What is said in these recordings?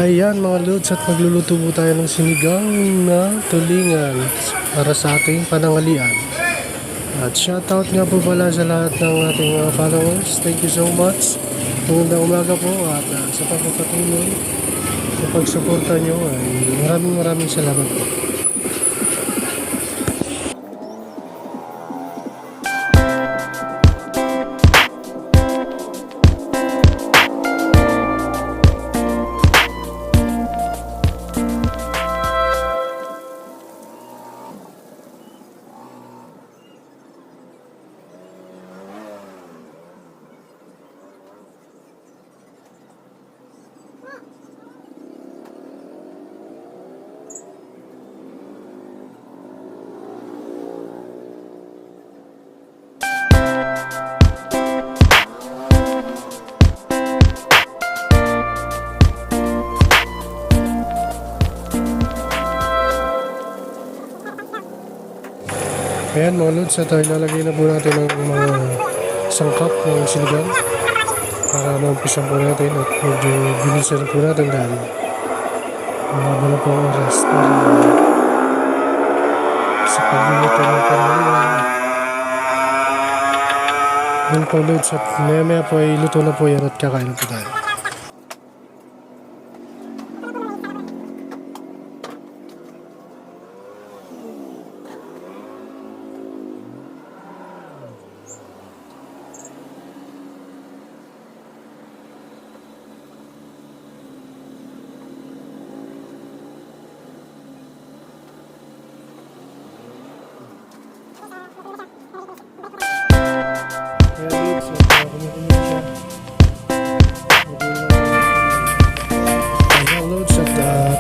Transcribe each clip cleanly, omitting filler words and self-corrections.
Ayan mga lods, at magluluto po tayo ng sinigang na tulingan para sa ating panangalian. At shoutout nga po pala sa lahat ng ating mga followers. Thank you so much. Magandang umaga po at sa pagpapatuloy sa pagsuporta nyo ay maraming salamat po. Ayan mga lods, at ilalagay na po natin ang mga sangkap ng sinigang para maumpisan po natin at medyo bilisan po natin dahil mahaba na po ang oras para sa pagluluto ng panghalian. Ayan po lods, at maya po ay luto na po yan at kakain na po tayo.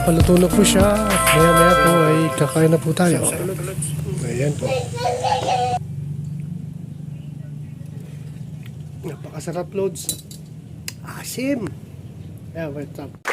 Paluto na po siya at maya po ay kakain na po tayo. Ayan po. Napakasarap loads. Asim. Yeah, wait up.